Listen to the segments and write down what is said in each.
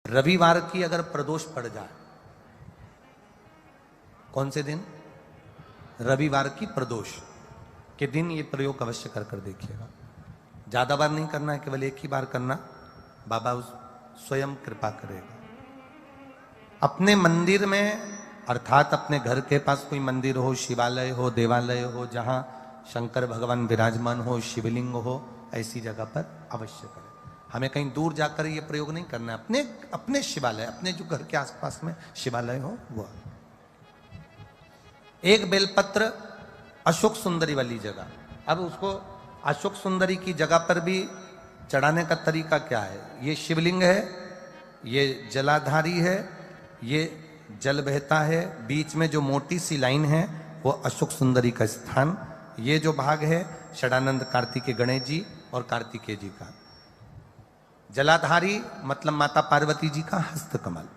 रविवार की अगर प्रदोष पड़ जाए, कौन से दिन? रविवार की प्रदोष के दिन ये प्रयोग अवश्य कर कर देखिएगा। ज्यादा बार नहीं करना है, केवल एक ही बार करना, बाबा स्वयं कृपा करेगा। अपने मंदिर में अर्थात अपने घर के पास कोई मंदिर हो, शिवालय हो, देवालय हो, जहां शंकर भगवान विराजमान हो, शिवलिंग हो, ऐसी जगह पर अवश्य करें। हमें कहीं दूर जाकर ये प्रयोग नहीं करना है, अपने अपने शिवालय, अपने जो घर के आसपास में शिवालय हो वो। एक बेलपत्र अशोक सुंदरी वाली जगह, अब उसको अशोक सुंदरी की जगह पर भी चढ़ाने का तरीका क्या है? ये शिवलिंग है, ये जलाधारी है, ये जल बहता है, बीच में जो मोटी सी लाइन है वो अशोक सुंदरी का स्थान, ये जो भाग है षडानंद कार्तिकेय गणेश जी और कार्तिकेय जी का। जलाधारी मतलब माता पार्वती जी का हस्त कमल,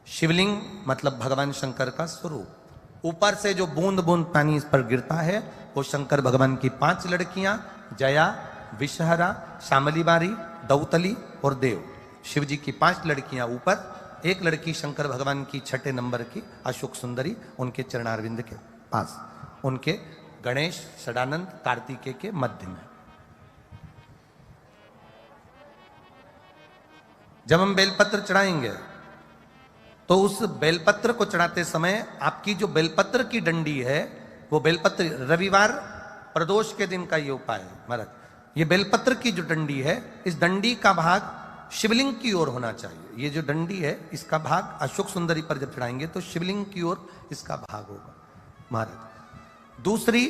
शिवलिंग मतलब भगवान शंकर का स्वरूप। ऊपर से जो बूंद बूंद पानी इस पर गिरता है वो शंकर भगवान की 5 लड़कियां, जया, विषहरा, शामली बारी, दौतली और देव। शिव जी की 5 लड़कियां ऊपर, एक लड़की शंकर भगवान की 6 नंबर की अशोक सुंदरी उनके चरणारविंद के पास, उनके गणेश षडानंद कार्तिकेय के मध्य में। जब हम बेलपत्र चढ़ाएंगे तो उस बेलपत्र को चढ़ाते समय आपकी जो बेलपत्र की डंडी है वो बेलपत्र, रविवार प्रदोष के दिन का ये उपाय है महाराज, ये बेलपत्र की जो डंडी है इस डंडी का भाग शिवलिंग की ओर होना चाहिए। ये जो डंडी है इसका भाग अशोक सुंदरी पर जब चढ़ाएंगे तो शिवलिंग की ओर इसका भाग होगा महाराज। दूसरी,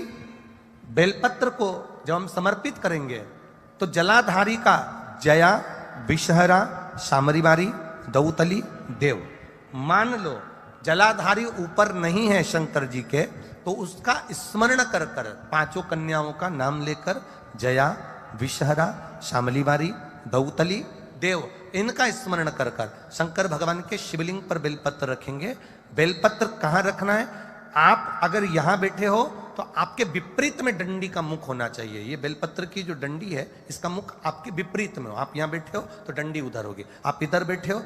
बेलपत्र को जब हम समर्पित करेंगे तो जलाधारी का जया, विषहरा, शामरीबारी, दौतली, देव, मान लो जलाधारी ऊपर नहीं है शंकर जी के तो उसका स्मरण कर कर 5 कन्याओं का नाम लेकर जया, विषहरा, शामलीबारी, दौतली, देव, इनका स्मरण कर कर शंकर भगवान के शिवलिंग पर बेलपत्र रखेंगे। बेलपत्र कहां रखना है? आप अगर यहां बैठे हो तो आपके विपरीत में डंडी का मुख होना चाहिए। ये बेलपत्र की जो डंडी है इसका मुख आपके विपरीत में हो। आप यहां बैठे हो तो डंडी उधर होगी, आप इधर बैठे हो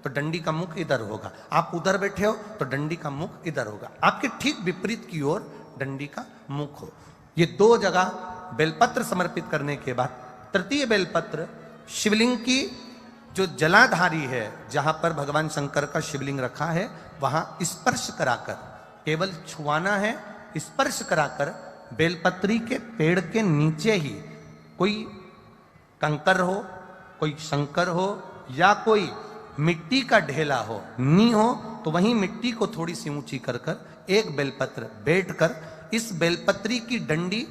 तो डंडी का मुख इधर होगा, आप उधर बैठे हो तो डंडी का मुख इधर होगा, आपके ठीक विपरीत की ओर डंडी का मुख हो। ये 2 जगह बेलपत्र समर्पित करने के बाद तृतीय बेलपत्र शिवलिंग की जो जलाधारी है, जहां पर भगवान शंकर का शिवलिंग रखा है वहां स्पर्श कराकर, केवल छुआना है, स्पर्श कराकर बेलपत्री के पेड़ के नीचे ही कोई कंकर हो, कोई शंकर हो या कोई मिट्टी का ढेला हो, नी हो तो वहीं मिट्टी को थोड़ी सी ऊंची कर कर एक बेलपत्र बैठकर इस बेलपत्री की डंडी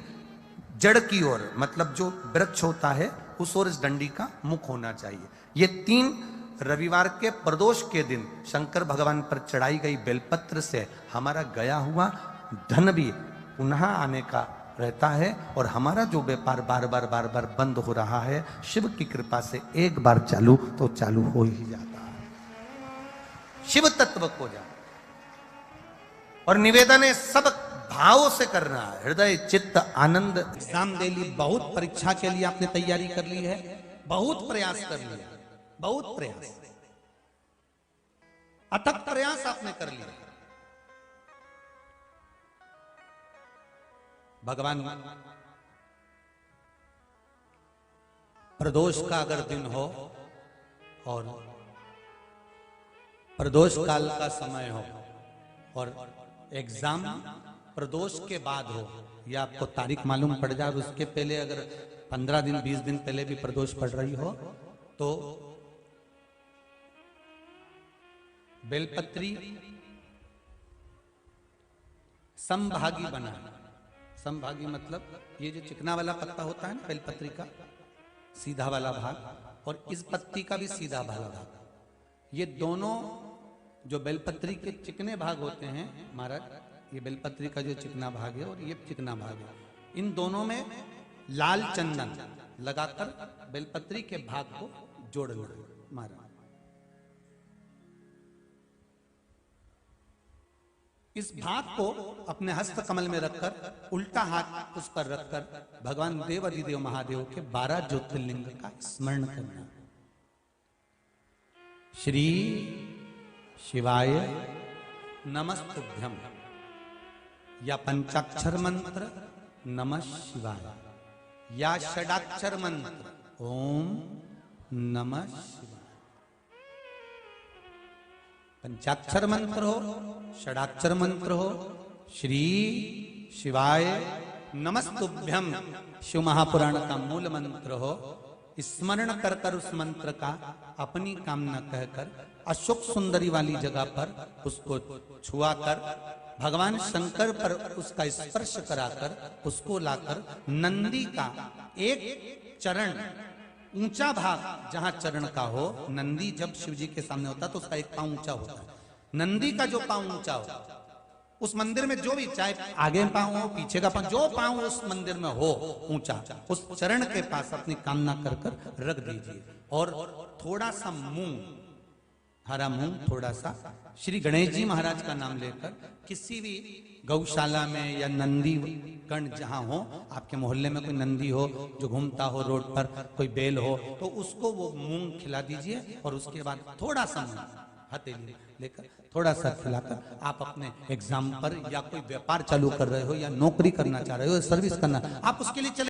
जड़ की ओर, मतलब जो वृक्ष होता है उस ओर इस डंडी का मुख होना चाहिए। ये 3 रविवार के प्रदोष के दिन शंकर भगवान पर चढ़ाई गई बेलपत्र से हमारा गया हुआ धन भी पुनः आने का रहता है और हमारा जो व्यापार बार बार बंद हो रहा है शिव की कृपा से एक बार चालू तो चालू हो ही जाता है, शिव तत्व को जा। और निवेदन है सब भाव से करना है, हृदय चित्त आनंद। एग्जाम दे ली, बहुत परीक्षा के लिए आपने तैयारी कर ली है, बहुत प्रयास कर लिया, बहुत प्रयास, अथक प्रयास आपने कर लिया। भगवान प्रदोष का अगर दिन हो और प्रदोष काल का समय हो और एग्जाम प्रदोष के बाद हो या आपको तारीख मालूम पड़ जाए, उसके पहले अगर 15 दिन 20 दिन पहले भी प्रदोष पड़ रही हो तो बेलपत्री समभागी बना। समभागी मतलब ये जो चिकना वाला पत्ता होता है ना बेलपत्री का, सीधा वाला भाग, और इस पत्ती का भी सीधा वाला भाग, ये दोनों जो बेलपत्री के चिकने भाग होते हैं महाराज, ये बेलपत्री का जो चिकना भाग है और ये चिकना भाग है, इन दोनों में लाल चंदन लगाकर बेलपत्री के भाग को जोड़ना महाराज। इस भाग को अपने हस्त कमल में रखकर उल्टा हाथ उस पर रखकर भगवान देव अधिदेव महादेव के 12 ज्योतिर्लिंग का स्मरण करना। श्री शिवाय नमस्तुभ्यम, या पंचाक्षर मंत्र नमः शिवाय, या षडाक्षर मंत्र ओम नमः शिवाय। पंचाक्षर मंत्र हो, षडाक्षर मंत्र हो, श्री शिवाय नमस्तुभ्यम शिव महापुराण का मूल मंत्र हो, स्मरण कर कर उस मंत्र का अपनी कामना कहकर अशोक सुंदरी वाली जगह पर उसको छुआ कर भगवान शंकर पर उसका स्पर्श कराकर उसको लाकर नंदी का एक चरण ऊंचा भाग जहां चरण का हो, नंदी जब शिव जी के सामने होता है तो उसका एक पांव ऊंचा होता है, नंदी का जो पांव ऊंचा हो उस मंदिर में जो भी, चाहे आगे पांव हो पीछे का पांव, जो पांव उस मंदिर में हो ऊंचा, उस चरण के पास अपनी कामना कर कर रख दीजिए और थोड़ा सा मूंग, हरा मूंग थोड़ा सा, श्री गणेश जी महाराज का नाम लेकर किसी भी गौशाला में या नंदी गण जहां हो, आपके मोहल्ले में कोई नंदी हो जो घूमता हो रोड पर, कोई बैल हो, तो उसको वो मूंग खिला दीजिए और उसके बाद थोड़ा सा मूंग हथेली लेकर थोड़ा सा खिलाकर आप अपने एग्जाम पर या कोई व्यापार चालू कर रहे हो या नौकरी करना चाह रहे हो, सर्विस करना, आप उसके लिए चले